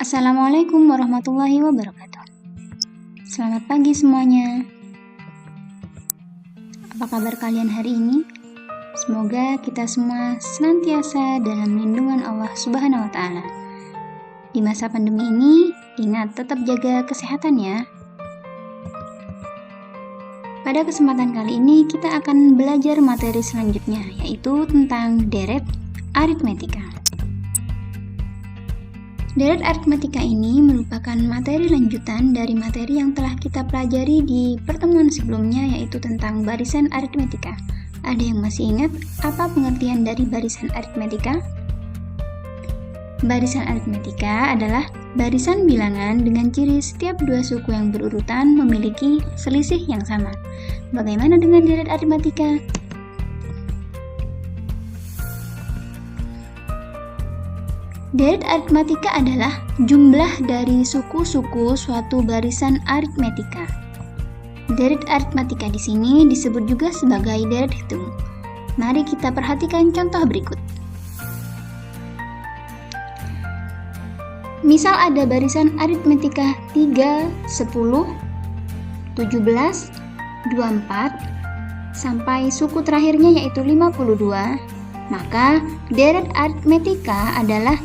Assalamualaikum warahmatullahi wabarakatuh. Selamat pagi semuanya. Apa kabar kalian hari ini? Semoga kita semua senantiasa dalam lindungan Allah Subhanahu wa Ta'ala. Di masa pandemi ini, ingat tetap jaga kesehatan ya. Pada kesempatan kali ini, kita akan belajar materi selanjutnya, yaitu tentang deret aritmetika. Deret aritmetika ini merupakan materi lanjutan dari materi yang telah kita pelajari di pertemuan sebelumnya, yaitu tentang barisan aritmetika. Ada yang masih ingat apa pengertian dari barisan aritmetika? Barisan aritmetika adalah barisan bilangan dengan ciri setiap dua suku yang berurutan memiliki selisih yang sama. Bagaimana dengan deret aritmetika? Deret aritmetika adalah jumlah dari suku-suku suatu barisan aritmetika. Deret aritmetika di sini disebut juga sebagai deret hitung. Mari kita perhatikan contoh berikut. Misal ada barisan aritmetika 3, 10, 17, 24, sampai suku terakhirnya yaitu 52, maka deret aritmetika adalah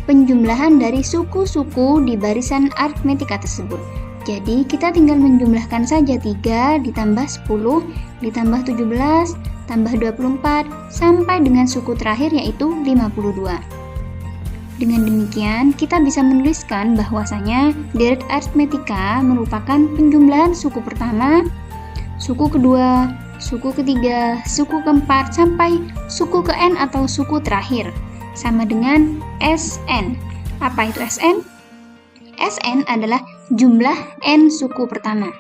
penjumlahan dari suku-suku di barisan aritmetika tersebut. Jadi kita tinggal menjumlahkan saja 3 ditambah 10 ditambah 17 tambah 24 sampai dengan suku terakhir yaitu 52. Dengan demikian kita bisa menuliskan bahwasanya deret aritmetika merupakan penjumlahan suku pertama, suku kedua, suku ketiga, suku keempat sampai suku ke n atau suku terakhir, sama dengan Sn. Apa itu Sn? Sn adalah jumlah n suku pertama.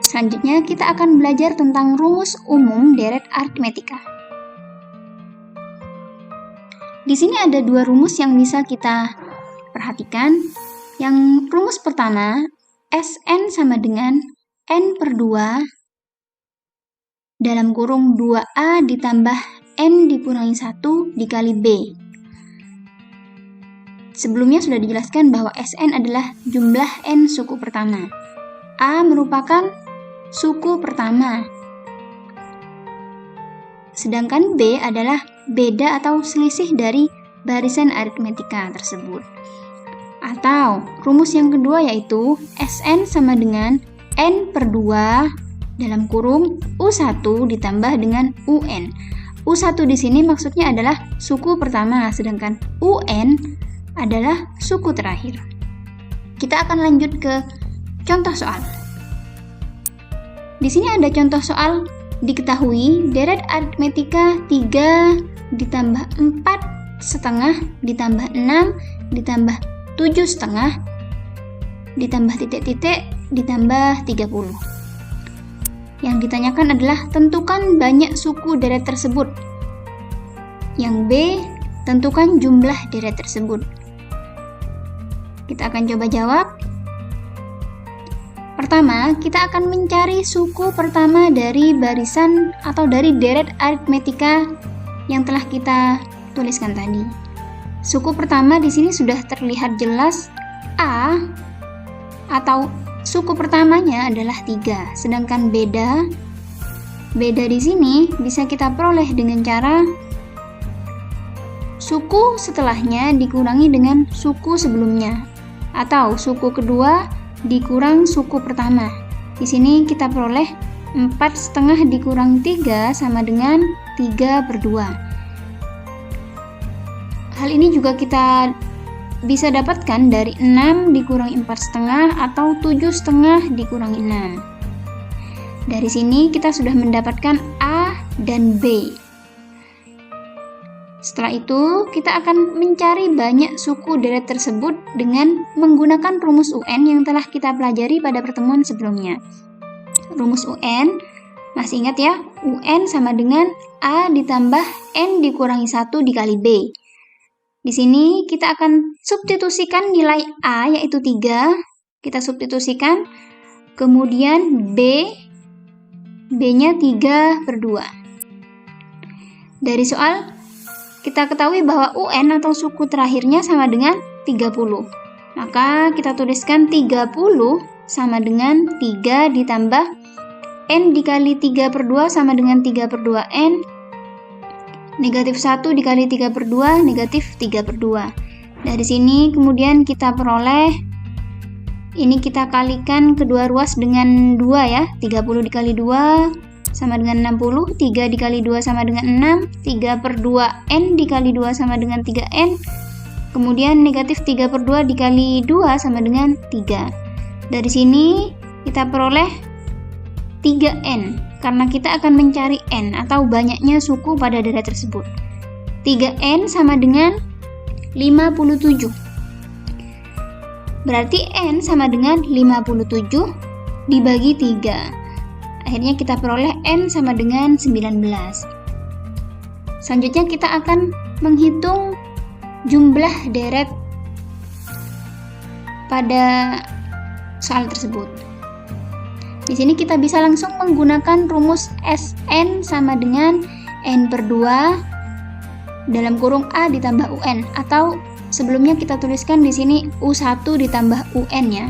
Selanjutnya kita akan belajar tentang rumus umum deret aritmetika. Di sini ada dua rumus yang bisa kita perhatikan. Yang rumus pertama, Sn sama dengan n per 2 dalam kurung 2a ditambah n dikurangi 1 dikali b. Sebelumnya sudah dijelaskan bahwa Sn adalah jumlah n suku pertama. A merupakan suku pertama. Sedangkan b adalah beda atau selisih dari barisan aritmetika tersebut. Atau rumus yang kedua yaitu Sn sama dengan n per 2 dalam kurung U1 ditambah dengan UN. U1 di sini maksudnya adalah suku pertama, sedangkan UN adalah suku terakhir. Kita akan lanjut ke contoh soal. Di sini ada contoh soal, diketahui deret aritmetika 3 ditambah 4 setengah ditambah 6 ditambah 7 setengah ditambah titik-titik ditambah 30. Yang ditanyakan adalah tentukan banyak suku deret tersebut. Yang B, tentukan jumlah deret tersebut. Kita akan coba jawab. Pertama, kita akan mencari suku pertama dari barisan atau dari deret aritmetika yang telah kita tuliskan tadi. Suku pertama di sini sudah terlihat jelas A atau suku pertamanya adalah 3, sedangkan beda di sini bisa kita peroleh dengan cara suku setelahnya dikurangi dengan suku sebelumnya, atau suku kedua dikurang suku pertama. Di sini kita peroleh 4 setengah dikurang 3 sama dengan 3 per 2. Hal ini juga kita bisa dapatkan dari 6 dikurangi 4 setengah atau 7 setengah dikurangi 6. Dari sini kita sudah mendapatkan A dan B. Setelah itu kita akan mencari banyak suku deret tersebut dengan menggunakan rumus UN yang telah kita pelajari pada pertemuan sebelumnya. Rumus UN, masih ingat ya? UN sama dengan A ditambah N dikurangi 1 dikali B. Di sini kita akan substitusikan nilai A yaitu 3, kita substitusikan, kemudian B-nya 3 per 2. Dari soal, kita ketahui bahwa UN atau suku terakhirnya sama dengan 30. Maka kita tuliskan 30 sama dengan 3 ditambah N dikali 3/2 sama dengan 3/2N. Negatif 1 dikali 3/2, negatif 3/2. Dari sini kemudian kita peroleh, ini kita kalikan kedua ruas dengan 2 ya. 30 dikali 2 sama dengan 60, 3 dikali 2 sama dengan 6, 3/2N dikali 2 sama dengan 3N. Kemudian negatif 3/2 dikali 2 sama dengan 3. Dari sini kita peroleh 3N, karena kita akan mencari N atau banyaknya suku pada daerah tersebut. 3N sama dengan 57. Berarti N sama dengan 57 dibagi 3. Akhirnya kita peroleh N sama dengan 19. Selanjutnya kita akan menghitung jumlah deret pada soal tersebut. Di sini kita bisa langsung menggunakan rumus Sn sama dengan N/2 dalam kurung A ditambah UN, atau sebelumnya kita tuliskan di sini U1 ditambah UN ya.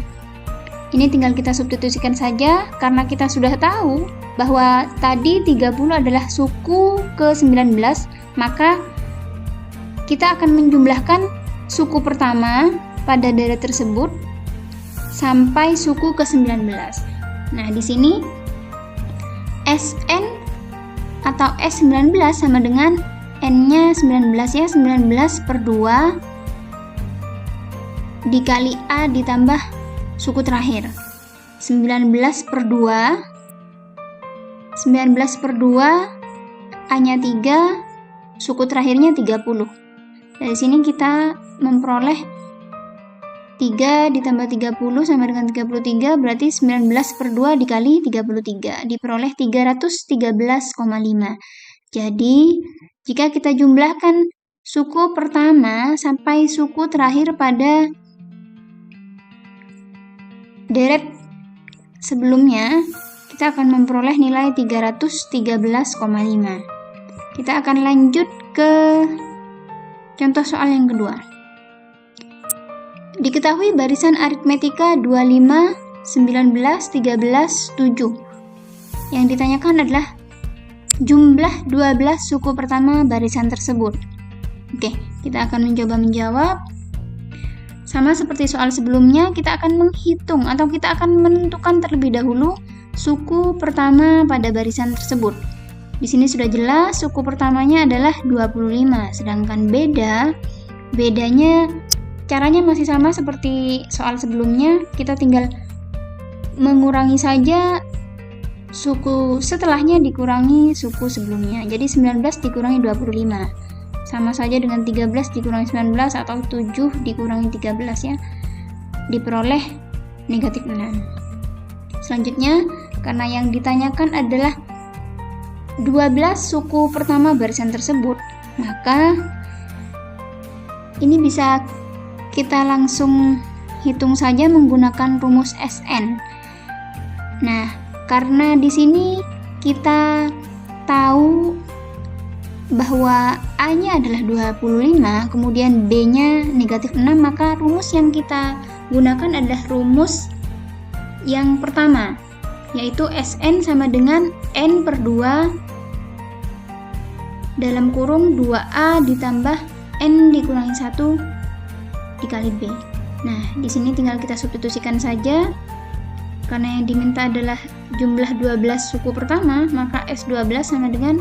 Ini tinggal kita substitusikan saja karena kita sudah tahu bahwa tadi 30 adalah suku ke-19, maka kita akan menjumlahkan suku pertama pada daerah tersebut sampai suku ke-19. Nah, di sini Sn atau S19 sama dengan N-nya 19 ya, 19/2 dikali A ditambah suku terakhir. 19/2, 19/2 A-nya 3, suku terakhirnya 30. Dari sini kita memperoleh 3 ditambah 30 sama dengan 33, berarti 19/2 dikali 33, diperoleh 313,5. Jadi, jika kita jumlahkan suku pertama sampai suku terakhir pada deret sebelumnya, kita akan memperoleh nilai 313,5. Kita akan lanjut ke contoh soal yang kedua. Diketahui barisan aritmetika 25, 19, 13, 7. Yang ditanyakan adalah jumlah 12 suku pertama barisan tersebut. Oke, kita akan mencoba menjawab. Sama seperti soal sebelumnya, kita akan menghitung atau kita akan menentukan terlebih dahulu suku pertama pada barisan tersebut. Di sini sudah jelas suku pertamanya adalah 25, sedangkan bedanya caranya masih sama seperti soal sebelumnya, kita tinggal mengurangi saja suku setelahnya dikurangi suku sebelumnya. Jadi 19 dikurangi 25. Sama saja dengan 13 dikurangi 19 atau 7 dikurangi 13 ya. Diperoleh negatif 6. Selanjutnya, karena yang ditanyakan adalah 12 suku pertama barisan tersebut, maka ini bisa kita langsung hitung saja menggunakan rumus Sn. Nah, karena di sini kita tahu bahwa A-nya adalah 25, kemudian B-nya negatif 6, maka rumus yang kita gunakan adalah rumus yang pertama, yaitu Sn sama dengan N/2 dalam kurung 2A ditambah N dikurangi 1 dikali B. Nah, di sini tinggal kita substitusikan saja. Karena yang diminta adalah jumlah 12 suku pertama, maka S12 sama dengan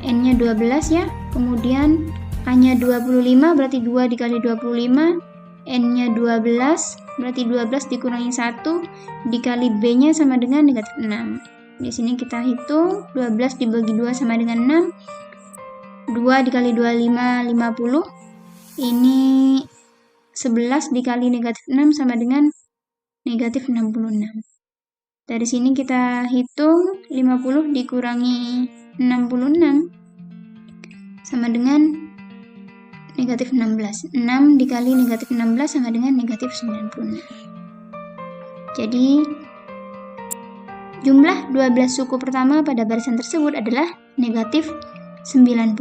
N-nya 12 ya. Kemudian A-nya 25 berarti 2 dikali 25, N-nya 12 berarti 12 dikurangi 1 dikali B-nya sama dengan negatif 6. Di sini kita hitung 12 dibagi 2 sama dengan 6. 2 dikali 25 50. Ini 11 dikali negatif 6 sama dengan negatif 66. Dari sini kita hitung 50 dikurangi 66 sama dengan negatif 16. 6 dikali negatif 16 sama dengan negatif 96. Jadi, jumlah 12 suku pertama pada barisan tersebut adalah negatif 96.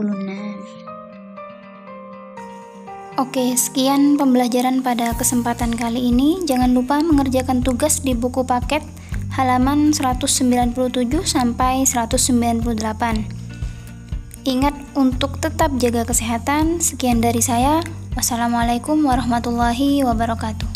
Oke, sekian pembelajaran pada kesempatan kali ini. Jangan lupa mengerjakan tugas di buku paket halaman 197 sampai 198. Ingat untuk tetap jaga kesehatan. Sekian dari saya. Wassalamualaikum warahmatullahi wabarakatuh.